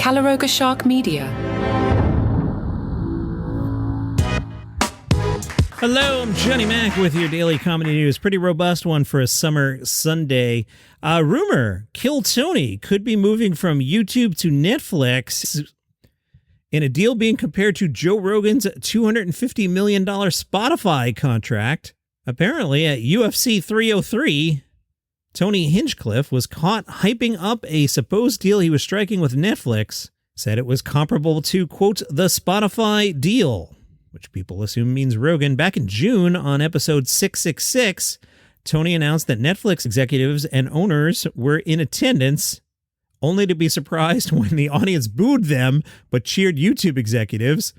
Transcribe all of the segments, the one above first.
Calaroga Shark Media. Hello, I'm Johnny Mac with your daily comedy news. Pretty robust one for a summer Sunday. Rumor, Kill Tony could be moving from YouTube to Netflix in a deal being compared to Joe Rogan's $250 million Spotify contract. Apparently, at UFC 303, Tony Hinchcliffe was caught hyping up a supposed deal he was striking with Netflix, said it was comparable to, quote, the Spotify deal, which people assume means Rogan. Back in June, on episode 666, Tony announced that Netflix executives and owners were in attendance, only to be surprised when the audience booed them but cheered YouTube executives.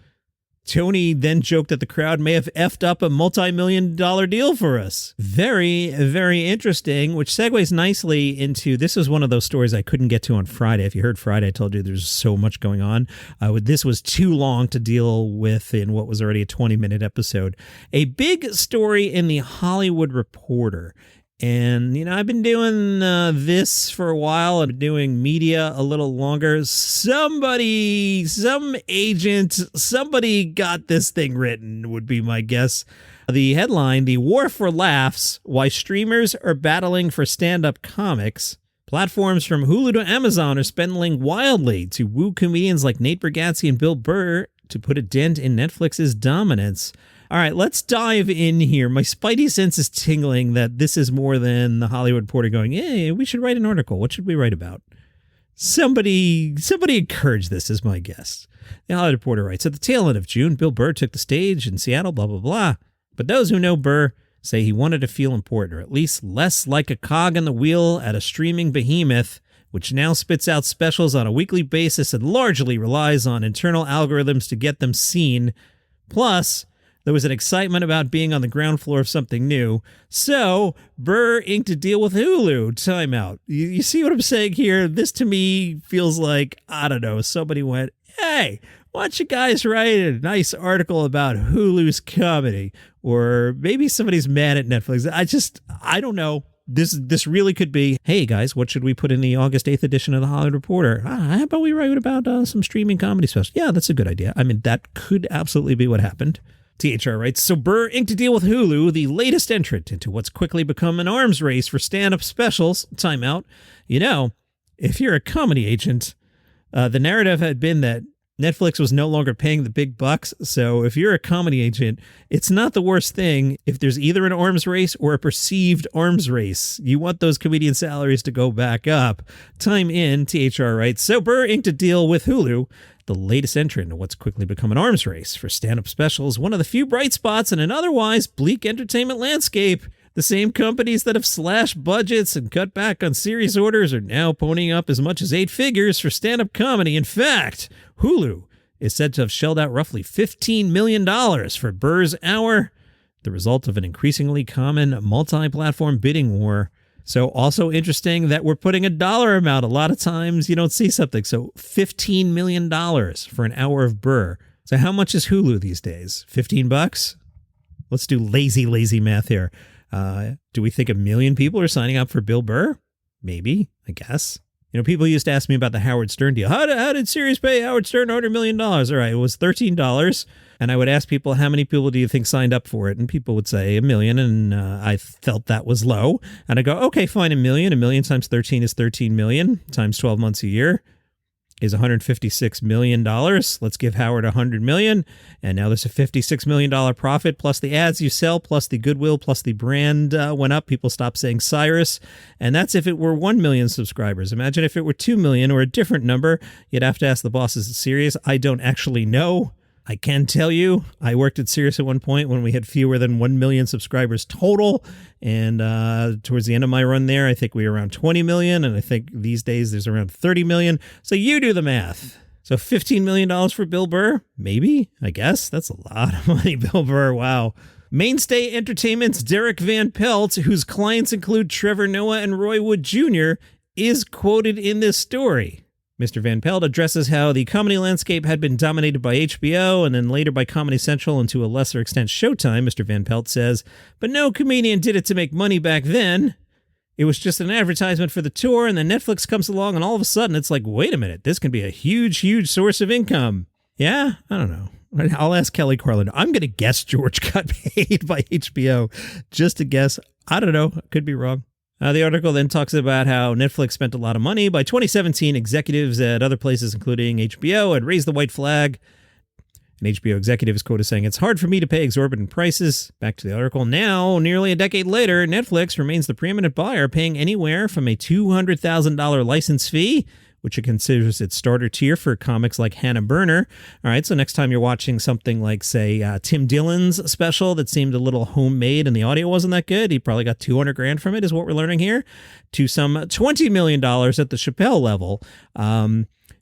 Tony then joked that the crowd may have effed up a multi-million-dollar deal for us. Very, very interesting, which segues nicely into, this was one of those stories I couldn't get to on Friday. If you heard Friday, I told you there's so much going on. This was too long to deal with in what was already a 20-minute episode. A big story in the Hollywood Reporter. And, you know, I've been doing this for a while. I've been doing media a little longer. Some agent, somebody got this thing written, would be my guess. The headline, The War for Laughs, Why Streamers Are Battling for Stand-Up Comics. Platforms from Hulu to Amazon are spending wildly to woo comedians like Nate Bargatze and Bill Burr to put a dent in Netflix's dominance. All right, let's dive in here. My spidey sense is tingling that this is more than the Hollywood Reporter going, hey, we should write an article. What should we write about? Somebody encourage this, is my guess. The Hollywood Reporter writes, at the tail end of June, Bill Burr took the stage in Seattle, blah, blah, blah. But those who know Burr say he wanted to feel important, or at least less like a cog in the wheel at a streaming behemoth, which now spits out specials on a weekly basis and largely relies on internal algorithms to get them seen. Plus, there was an excitement about being on the ground floor of something new. So, Burr inked a deal with Hulu. Timeout. You see what I'm saying here? This to me feels like, I don't know, somebody went, hey, why don't you guys write a nice article about Hulu's comedy? Or maybe somebody's mad at Netflix. I don't know. This really could be, hey guys, what should we put in the August 8th edition of the Hollywood Reporter? How about we write about some streaming comedy specials? Yeah, that's a good idea. I mean, that could absolutely be what happened. THR writes, so Burr inked a deal with Hulu, the latest entrant into what's quickly become an arms race for stand-up specials. Timeout. You know, if you're a comedy agent, the narrative had been that Netflix was no longer paying the big bucks. So if you're a comedy agent, it's not the worst thing if there's either an arms race or a perceived arms race. You want those comedian salaries to go back up. Time in, THR writes, so Burr inked a deal with Hulu, the latest entrant in what's quickly become an arms race for stand-up specials, one of the few bright spots in an otherwise bleak entertainment landscape. The same companies that have slashed budgets and cut back on series orders are now ponying up as much as 8 figures for stand-up comedy. In fact, Hulu is said to have shelled out roughly $15 million for Burr's Hour, the result of an increasingly common multi-platform bidding war. So also interesting that we're putting a dollar amount. A lot of times you don't see something. So $15 million for an hour of Burr. So how much is Hulu these days? $15? Let's do lazy math here. Do we think 1 million people are signing up for Bill Burr? Maybe, I guess. You know, people used to ask me about the Howard Stern deal. How did Sirius pay Howard Stern $100 million? All right, it was $13. And I would ask people, how many people do you think signed up for it? And people would say 1 million. And I felt that was low. And I go, okay, fine, 1 million. 1 million times 13 is 13 million times 12 months a year is $156 million. Let's give Howard $100 million. And now there's a $56 million profit, plus the ads you sell, plus the goodwill, plus the brand went up. People stopped saying Cyrus. And that's if it were 1 million subscribers. Imagine if it were 2 million or a different number. You'd have to ask the bosses at Sirius. I don't actually know. I can tell you, I worked at Sirius at one point when we had fewer than 1 million subscribers total. And towards the end of my run there, I think we were around 20 million. And I think these days there's around 30 million. So you do the math. So $15 million for Bill Burr? Maybe, I guess. That's a lot of money, Bill Burr. Wow. Mainstay Entertainment's Derek Van Pelt, whose clients include Trevor Noah and Roy Wood Jr., is quoted in this story. Mr. Van Pelt addresses how the comedy landscape had been dominated by HBO and then later by Comedy Central and to a lesser extent Showtime. Mr. Van Pelt says, but no comedian did it to make money back then. It was just an advertisement for the tour, and then Netflix comes along, and all of a sudden it's like, wait a minute, this can be a huge, huge source of income. Yeah? I don't know. I'll ask Kelly Carlin. I'm going to guess George got paid by HBO. Just a guess. I don't know. Could be wrong. The article then talks about how Netflix spent a lot of money. By 2017, executives at other places, including HBO, had raised the white flag. An HBO executive is quoted saying, "It's hard for me to pay exorbitant prices." Back to the article. Now, nearly a decade later, Netflix remains the preeminent buyer, paying anywhere from a $200,000 license fee, which it considers its starter tier for comics like Hannah Burner. All right, so next time you're watching something like, say, Tim Dillon's special that seemed a little homemade and the audio wasn't that good, he probably got $200,000 from it, is what we're learning here, to some $20 million at the Chappelle level.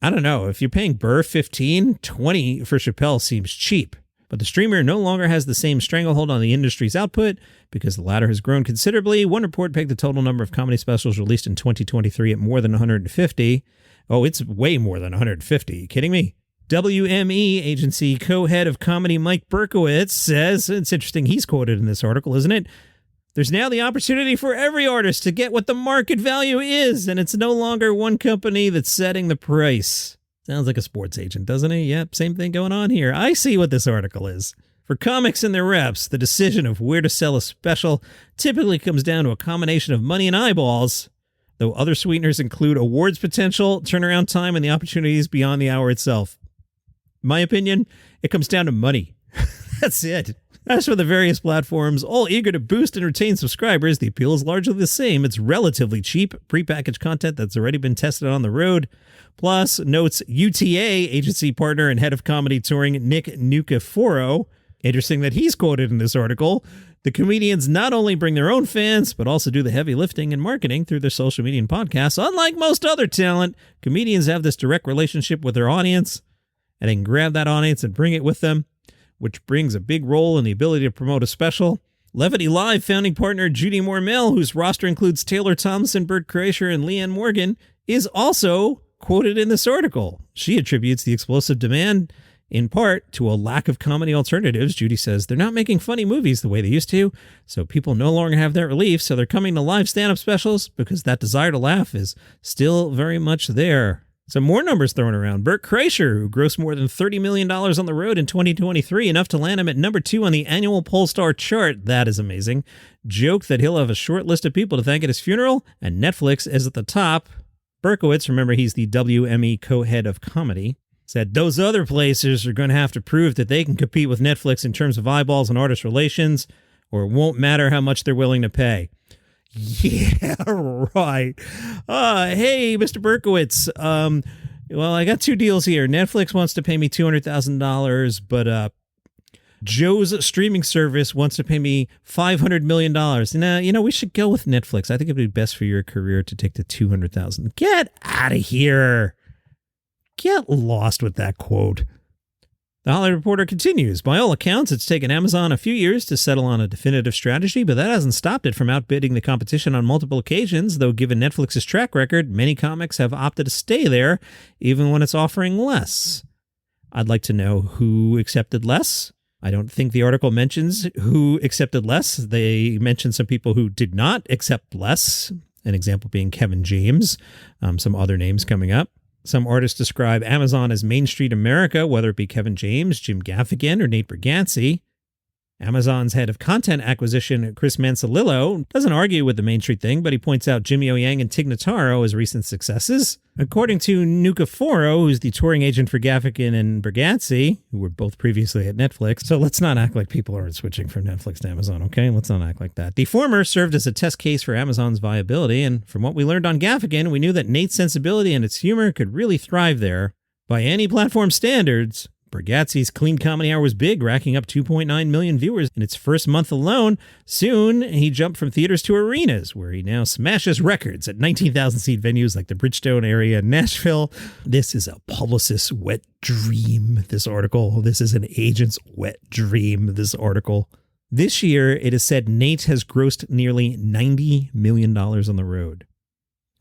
I don't know. If you're paying Burr $15, $20 for Chappelle seems cheap. But the streamer no longer has the same stranglehold on the industry's output because the latter has grown considerably. One report pegged the total number of comedy specials released in 2023 at more than 150. Oh, it's way more than 150. Are you kidding me? WME agency co-head of comedy Mike Berkowitz says, it's interesting, he's quoted in this article, isn't it? "There's now the opportunity for every artist to get what the market value is, and it's no longer one company that's setting the price." Sounds like a sports agent, doesn't he? Yep, same thing going on here. I see what this article is. For comics and their reps, the decision of where to sell a special typically comes down to a combination of money and eyeballs, though other sweeteners include awards potential, turnaround time, and the opportunities beyond the hour itself. My opinion, it comes down to money. That's it. As for the various platforms, all eager to boost and retain subscribers, the appeal is largely the same. It's relatively cheap, prepackaged content that's already been tested on the road. Plus, notes UTA agency partner and head of comedy touring Nick Nucaforo. Interesting that he's quoted in this article. "The comedians not only bring their own fans, but also do the heavy lifting and marketing through their social media and podcasts. Unlike most other talent, comedians have this direct relationship with their audience, and they can grab that audience and bring it with them, which brings a big role in the ability to promote a special." Levity Live founding partner Judy Mormel, whose roster includes Taylor Thompson, Bert Kreischer, and Leanne Morgan, is also quoted in this article. She attributes the explosive demand in part to a lack of comedy alternatives. Judy says they're not making funny movies the way they used to, so people no longer have that relief, so they're coming to live stand-up specials because that desire to laugh is still very much there. Some more numbers thrown around. Bert Kreischer, who grossed more than $30 million on the road in 2023, enough to land him at number 2 on the annual Pollstar chart. That is amazing. Joked that he'll have a short list of people to thank at his funeral, and Netflix is at the top. Berkowitz, remember he's the WME co-head of comedy, said those other places are going to have to prove that they can compete with Netflix in terms of eyeballs and artist relations, or it won't matter how much they're willing to pay. Yeah, right. Hey, Mr. Berkowitz. Well, I got 2 deals here. Netflix wants to pay me $200,000, but Joe's streaming service wants to pay me $500 million. Now, we should go with Netflix. I think it'd be best for your career to take the $200,000. Get out of here. Get lost with that quote. The Hollywood Reporter continues. By all accounts, it's taken Amazon a few years to settle on a definitive strategy, but that hasn't stopped it from outbidding the competition on multiple occasions, though given Netflix's track record, many comics have opted to stay there, even when it's offering less. I'd like to know who accepted less. I don't think the article mentions who accepted less. They mention some people who did not accept less, an example being Kevin James, some other names coming up. Some artists describe Amazon as Main Street America, whether it be Kevin James, Jim Gaffigan, or Nate Bargatze. Amazon's head of content acquisition, Chris Manzanillo, doesn't argue with the Main Street thing, but he points out Jimmy O. Yang and Tig Notaro as recent successes. According to Nucaforo, who's the touring agent for Gaffigan and Bargatze, who were both previously at Netflix, so let's not act like people aren't switching from Netflix to Amazon, okay? Let's not act like that. The former served as a test case for Amazon's viability, and from what we learned on Gaffigan, we knew that Nate's sensibility and its humor could really thrive there. By any platform standards, Bargatze's Clean Comedy Hour was big, racking up 2.9 million viewers in its first month alone. Soon, he jumped from theaters to arenas, where he now smashes records at 19,000-seat venues like the Bridgestone area in Nashville. This is a publicist's wet dream, this article. This is an agent's wet dream, this article. This year, it is said Nate has grossed nearly $90 million on the road.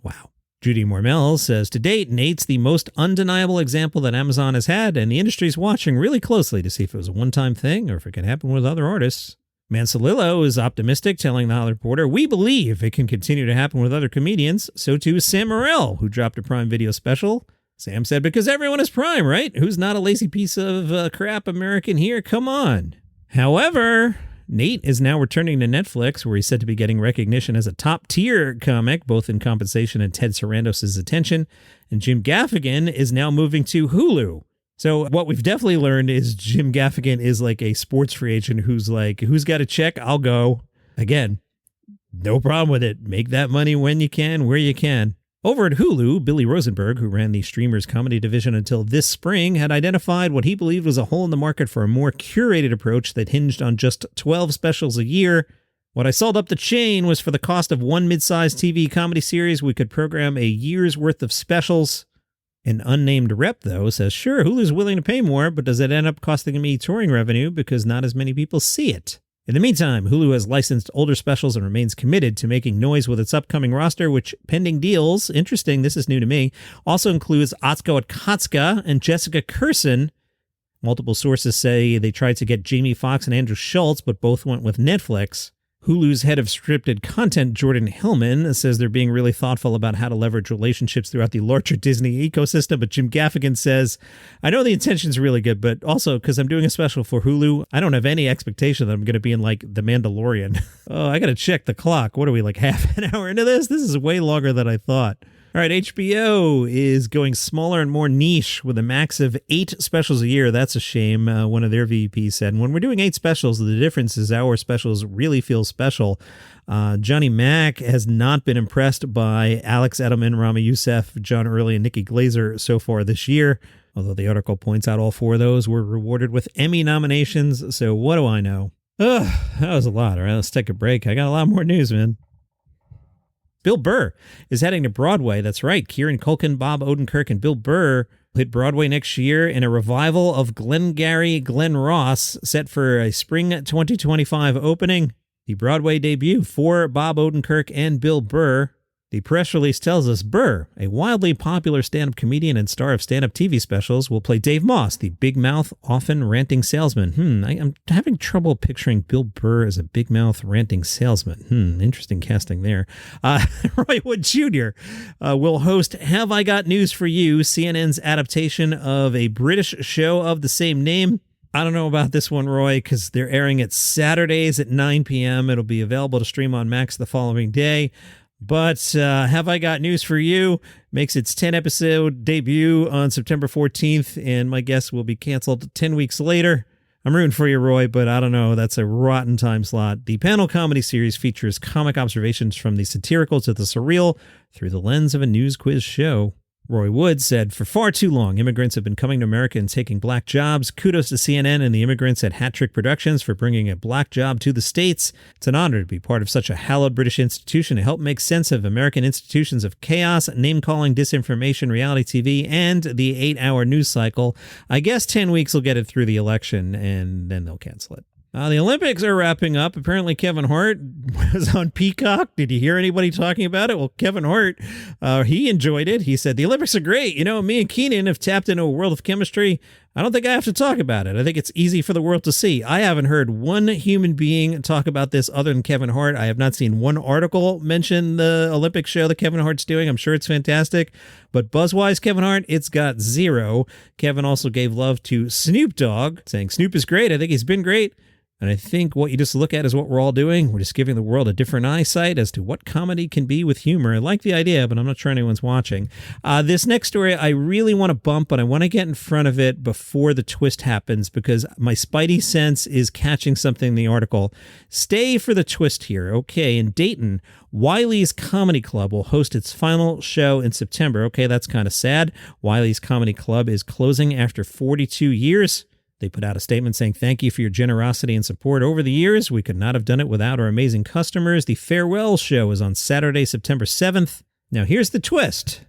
Wow. Judy Mormel says, to date, Nate's the most undeniable example that Amazon has had, and the industry's watching really closely to see if it was a one-time thing or if it can happen with other artists. Mansalillo is optimistic, telling the Hollywood Reporter, "We believe it can continue to happen with other comedians." So too is Sam Morril, who dropped a Prime Video special. Sam said, "Because everyone is Prime, right? Who's not a lazy piece of crap American here? Come on." However, Nate is now returning to Netflix, where he's said to be getting recognition as a top-tier comic, both in compensation and Ted Sarandos' attention. And Jim Gaffigan is now moving to Hulu. So what we've definitely learned is Jim Gaffigan is like a sports free agent who's like, who's got a check? I'll go. Again, no problem with it. Make that money when you can, where you can. Over at Hulu, Billy Rosenberg, who ran the streamer's comedy division until this spring, had identified what he believed was a hole in the market for a more curated approach that hinged on just 12 specials a year. "What I sold up the chain was for the cost of one mid-sized TV comedy series, we could program a year's worth of specials." An unnamed rep, though, says, "Sure, Hulu's willing to pay more, but does it end up costing me touring revenue because not as many people see it?" In the meantime, Hulu has licensed older specials and remains committed to making noise with its upcoming roster, which pending deals, interesting, this is new to me, also includes Atsuko Akatsuka and Jessica Kirson. Multiple sources say they tried to get Jamie Foxx and Andrew Schultz, but both went with Netflix. Hulu's head of scripted content, Jordan Hillman, says they're being really thoughtful about how to leverage relationships throughout the larger Disney ecosystem. But Jim Gaffigan says, "I know the intention's really good, but also because I'm doing a special for Hulu, I don't have any expectation that I'm going to be in like The Mandalorian." Oh, I got to check the clock. What are we, like half an hour into this? This is way longer than I thought. All right, HBO is going smaller and more niche with a max of 8 specials a year. That's a shame, one of their VPs said. And when we're doing 8 specials, the difference is our specials really feel special. Johnny Mac has not been impressed by Alex Edelman, Rami Youssef, John Early, and Nikki Glazer so far this year, although the article points out all 4 of those were rewarded with Emmy nominations. So what do I know? Ugh, that was a lot. All right, let's take a break. I got a lot more news, man. Bill Burr is heading to Broadway. That's right. Kieran Culkin, Bob Odenkirk, and Bill Burr hit Broadway next year in a revival of Glengarry Glen Ross, set for a spring 2025 opening. The Broadway debut for Bob Odenkirk and Bill Burr. The press release tells us Burr, a wildly popular stand-up comedian and star of stand-up TV specials, will play Dave Moss, the big-mouth, often ranting salesman. I'm having trouble picturing Bill Burr as a big-mouth ranting salesman. Interesting casting there. Roy Wood Jr. Will host Have I Got News for You, CNN's adaptation of a British show of the same name. I don't know about this one, Roy, because they're airing it Saturdays at 9 p.m. It'll be available to stream on Max the following day. But Have I Got News for You makes its 10-episode debut on September 14th, and my guess will be canceled 10 weeks later. I'm rooting for you, Roy, but I don't know. That's a rotten time slot. The panel comedy series features comic observations from the satirical to the surreal through the lens of a news quiz show. Roy Wood said, "For far too long, immigrants have been coming to America and taking black jobs. Kudos to CNN and the immigrants at Hat Trick Productions for bringing a black job to the States. It's an honor to be part of such a hallowed British institution to help make sense of American institutions of chaos, name-calling, disinformation, reality TV, and the 8-hour news cycle. I guess 10 weeks will get it through the election, and then they'll cancel it." The Olympics are wrapping up. Apparently, Kevin Hart was on Peacock. Did you hear anybody talking about it? Well, Kevin Hart, he enjoyed it. He said, "The Olympics are great. You know, me and Keenan have tapped into a world of chemistry. I don't think I have to talk about it. I think it's easy for the world to see. I haven't heard one human being talk about this other than Kevin Hart. I have not seen one article mention the Olympic show that Kevin Hart's doing. I'm sure it's fantastic. But buzz-wise, Kevin Hart, it's got 0. Kevin also gave love to Snoop Dogg, saying Snoop is great. I think he's been great. And I think what you just look at is what we're all doing. We're just giving the world a different eyesight as to what comedy can be with humor. I like the idea, but I'm not sure anyone's watching. This next story, I really want to bump, but I want to get in front of it before the twist happens because my spidey sense is catching something in the article. Stay for the twist here. Okay, in Dayton, Wiley's Comedy Club will host its final show in September. Okay, that's kind of sad. Wiley's Comedy Club is closing after 42 years. They put out a statement saying, "Thank you for your generosity and support over the years. We could not have done it without our amazing customers." The farewell show is on Saturday, September 7th. Now, here's the twist.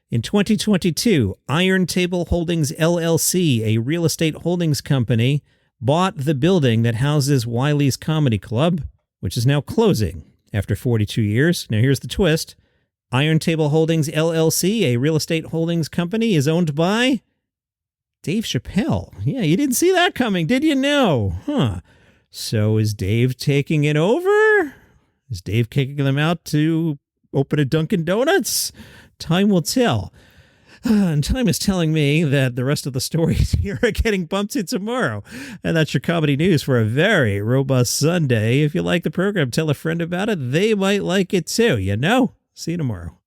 In 2022, Iron Table Holdings LLC, a real estate holdings company, bought the building that houses Wiley's Comedy Club, which is now closing after 42 years. Now, here's the twist. Iron Table Holdings LLC, a real estate holdings company, is owned by Dave Chappelle. Yeah, you didn't see that coming, did you? No. So is Dave taking it over? Is Dave kicking them out to open a Dunkin' Donuts? Time will tell. And time is telling me that the rest of the stories here are getting bumped to tomorrow. And that's your comedy news for a very robust Sunday. If you like the program, tell a friend about it. They might like it too, you know? See you tomorrow.